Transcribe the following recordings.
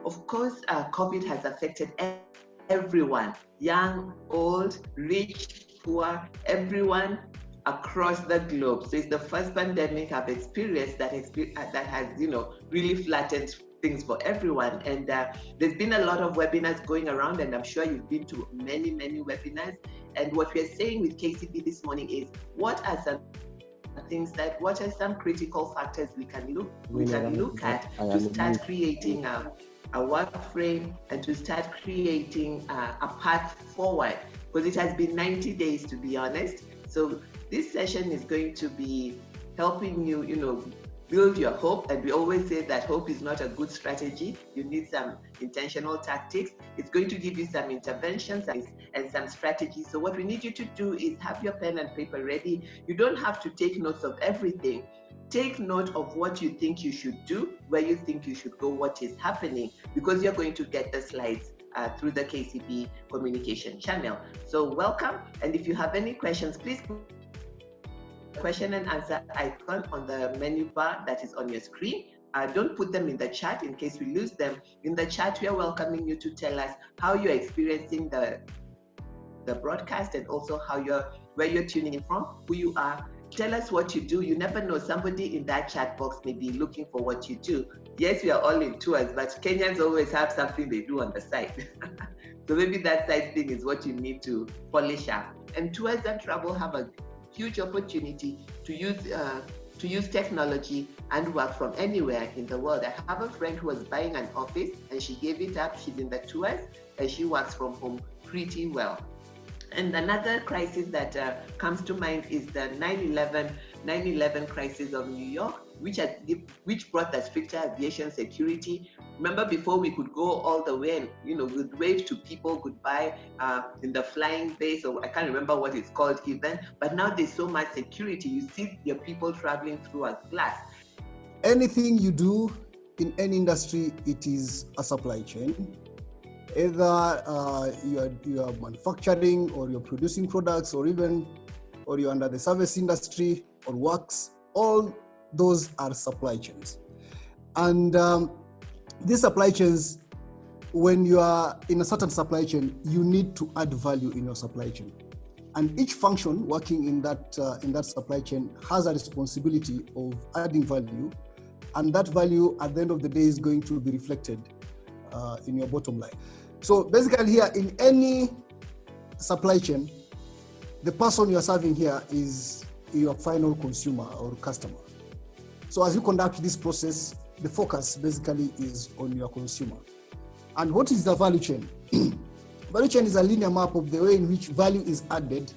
of course, COVID has affected everyone, young, old, rich, poor, everyone across the globe. So it's the first pandemic I've experienced that has, really flattened things for everyone. And there's been a lot of webinars going around, and I'm sure you've been to many, many webinars. And what we're saying with KCB this morning is, what are some critical factors we can look at to start creating a work frame and to start creating a path forward, because it has been 90 days, to be honest. So this session is going to be helping you, build your hope. And we always say that hope is not a good strategy. You need some intentional tactics. It's going to give you some interventions and some strategies. So what we need you to do is have your pen and paper ready. You don't have to take notes of everything. Take note of what you think you should do, where you think you should go, what is happening, because you're going to get the slides through the KCB communication channel. So welcome. And if you have any questions, please put the question and answer icon on the menu bar that is on your screen. Don't put them in the chat in case we lose them. In the chat, we are welcoming you to tell us how you're experiencing the broadcast, and also where you're tuning in from, who you are. Tell us what you do. You never know, somebody in that chat box may be looking for what you do. Yes, we are all in tours, but Kenyans always have something they do on the side. So maybe that side thing is what you need to polish up. And tours and travel have a huge opportunity to use technology and work from anywhere in the world. I have a friend who was buying an office and she gave it up. She's in the tours and she works from home pretty well. And another crisis that comes to mind is the 9/11 crisis of New York, which brought the stricter aviation security. Remember, before we could go all the way and we'd wave to people goodbye in the flying base, or I can't remember what it's called even. But now there's so much security. You see your people traveling through a glass. Anything you do in any industry, it is a supply chain. Either you are manufacturing, or you're producing products, or you're under the service industry or works, all those are supply chains. And these supply chains, when you are in a certain supply chain, you need to add value in your supply chain. And each function working in that supply chain has a responsibility of adding value, and that value at the end of the day is going to be reflected in your bottom line. So basically here, in any supply chain, the person you're serving here is your final consumer or customer. So as you conduct this process, the focus basically is on your consumer. And what is the value chain? Value chain is a linear map of the way in which value is added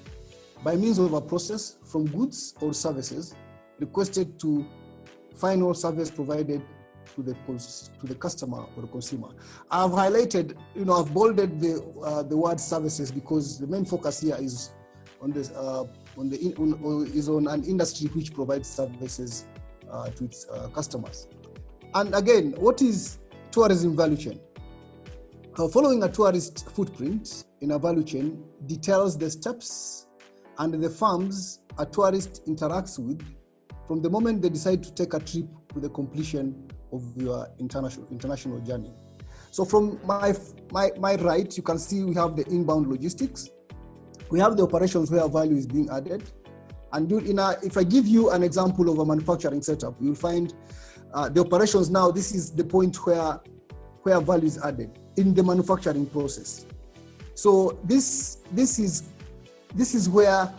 by means of a process from goods or services requested to final service provided to the customer or consumer. I've highlighted, I've bolded the word services because the main focus here is on an industry which provides services to its customers. And again, what is tourism value chain? Following a tourist footprint in a value chain details the steps and the firms a tourist interacts with from the moment they decide to take a trip to the completion of your international journey. So from my right, you can see we have the inbound logistics. We have the operations where value is being added. And if I give you an example of a manufacturing setup, you'll find the operations now, this is the point where value is added in the manufacturing process. So this is where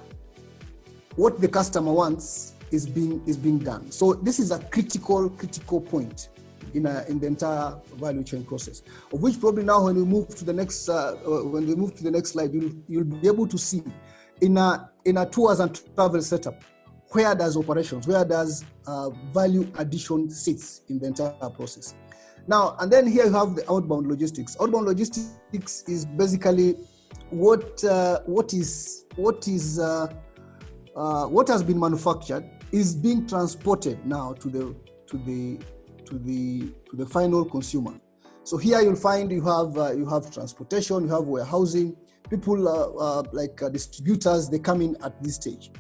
what the customer wants is being done. So this is a critical point in the entire value chain process, of which probably now when we move to the next slide, you'll be able to see in a tours and travel setup, where does operations, where does value addition sits in the entire process. Now, and then here you have the outbound logistics. Outbound logistics is basically what has been manufactured is being transported now to the final consumer. So here you'll find you have transportation, you have warehousing, people like distributors, they come in at this stage.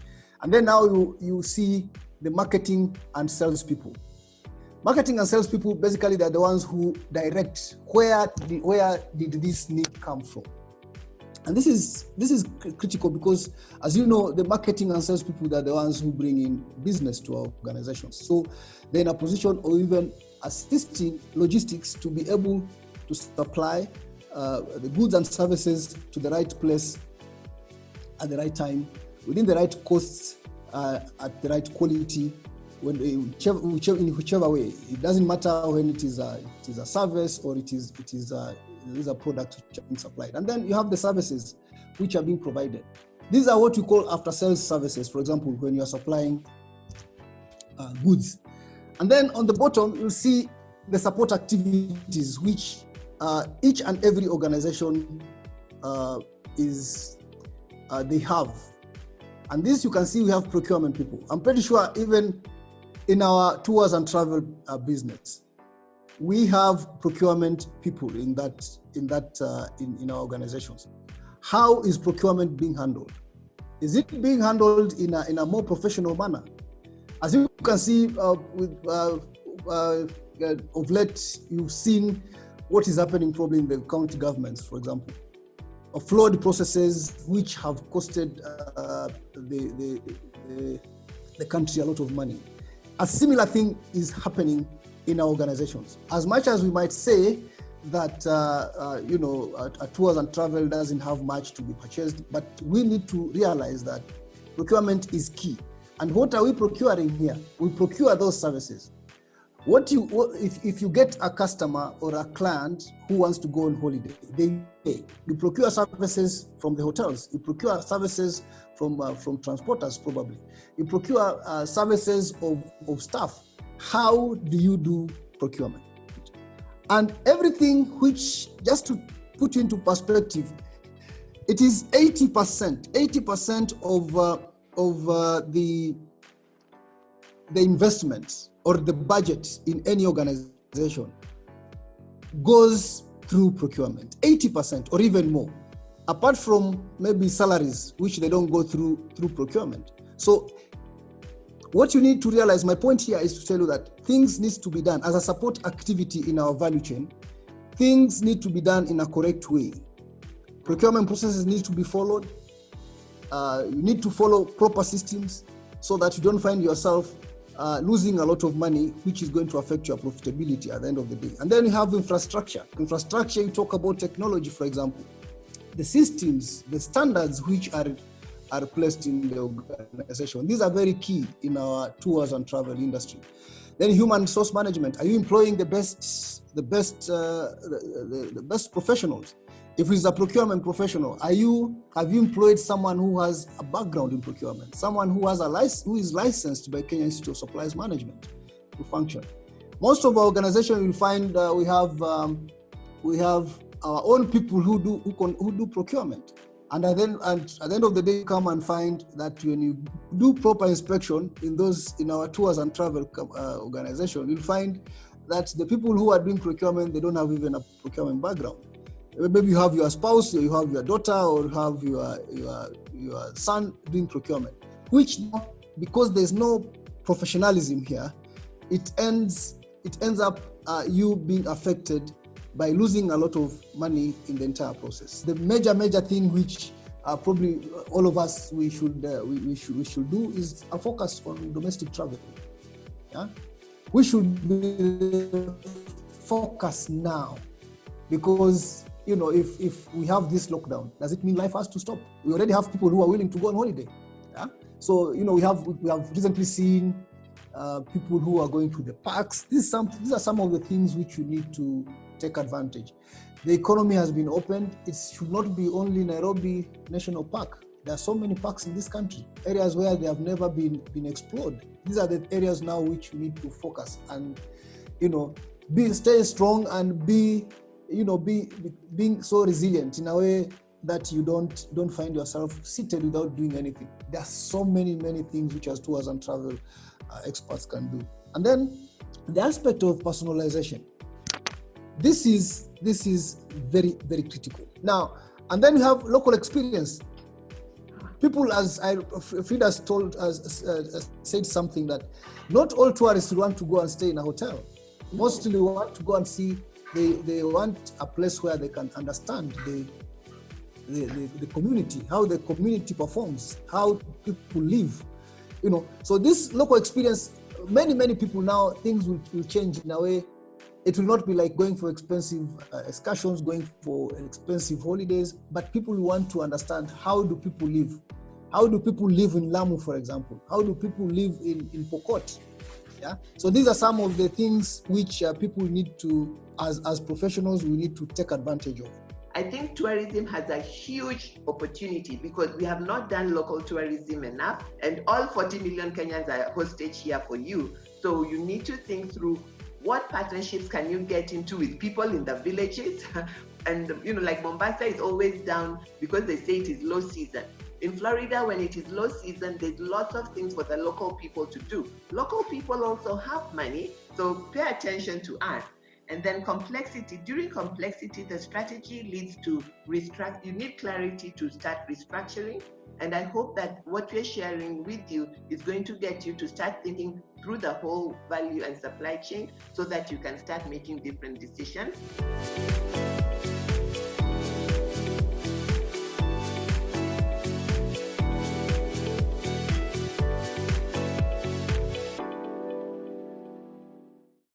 And then now you see the marketing and sales people. Marketing and sales people, basically, they're the ones who direct where did this need come from. And this is critical because, as you know, the marketing and sales people, they're the ones who bring in business to our organizations. So they're in a position or even assisting logistics to be able to supply the goods and services to the right place at the right time, within the right costs, at the right quality, in whichever way. It doesn't matter when it is a service or it is a product which is being supplied. And then you have the services which are being provided. These are what we call after-sales services, for example, when you are supplying goods. And then on the bottom, you'll see the support activities which each and every organization they have. And this you can see we have procurement people. I'm pretty sure even in our tours and travel business, we have procurement people in our organizations. How is procurement being handled? Is it being handled in a more professional manner? As you can see, of late, you've seen what is happening probably in the county governments, for example, of flawed processes which have costed the country a lot of money. A similar thing is happening in our organizations. As much as we might say that a tours and travel doesn't have much to be purchased, but we need to realize that procurement is key. And what are we procuring here? We procure those services. If you get a customer or a client who wants to go on holiday, they pay. You procure services from the hotels. You procure services from transporters, probably. You procure services of staff. How do you do procurement? And everything which, just to put into perspective, it is 80% of the investments or the budget in any organization goes through procurement, 80% or even more, apart from maybe salaries, which they don't go through procurement. So what you need to realize, my point here is to tell you that things need to be done as a support activity in our value chain. Things need to be done in a correct way. Procurement processes need to be followed. You need to follow proper systems so that you don't find yourself losing a lot of money, which is going to affect your profitability at the end of the day. And then you have infrastructure. Infrastructure, you talk about technology, for example. The systems, the standards which are placed in the organization. These are very key in our tours and travel industry. Then human resource management. Are you employing the best professionals? If it's a procurement professional, have you employed someone who has a background in procurement, someone who is licensed by Kenya Institute of Supplies Management to function? Most of our organizations, you'll find we have our own people who do procurement. And at the end of the day, you come and find that when you do proper inspection in our tours and travel organization, you'll find that the people who are doing procurement, they don't have even a procurement background. Maybe you have your spouse, or you have your daughter, or you have your son doing procurement, which, because there's no professionalism here, it ends up you being affected by losing a lot of money in the entire process. The major thing which probably all of us we should do is a focus on domestic travel. Yeah, we should be focused now, because if we have this lockdown, does it mean life has to stop? We already have people who are willing to go on holiday. Yeah, so we have recently seen people who are going to the parks. These are some of the things which you need to take advantage. The economy has been opened. It should not be only Nairobi National Park. There are so many parks in this country, areas where they have never been explored. These are the areas now which we need to focus and stay strong and being so resilient in a way that you don't find yourself seated without doing anything. There are so many things which as tours and travel experts can do. And then the aspect of personalization. This is very, very critical. Now, and then you have local experience. people, as Frida's told us, said something that not all tourists want to go and stay in a hotel. Mostly want to go and see. They want a place where they can understand the community, how the community performs, how people live. So this local experience, many people now, things will change in a way. It will not be like going for expensive excursions, going for expensive holidays, but people want to understand, how do people live? How do people live in Lamu, for example? How do people live in Pokot? Yeah. So these are some of the things which people need to, as professionals, we need to take advantage of. I think tourism has a huge opportunity because we have not done local tourism enough, and all 40 million Kenyans are hostage here for you. So you need to think through, what partnerships can you get into with people in the villages? And like Mombasa is always down because they say it is low season. In Florida, when it is low season, there's lots of things for the local people to do. Local people also have money, so pay attention to us. And then complexity. During complexity, the strategy leads to you need clarity to start restructuring. And I hope that what we're sharing with you is going to get you to start thinking through the whole value and supply chain so that you can start making different decisions.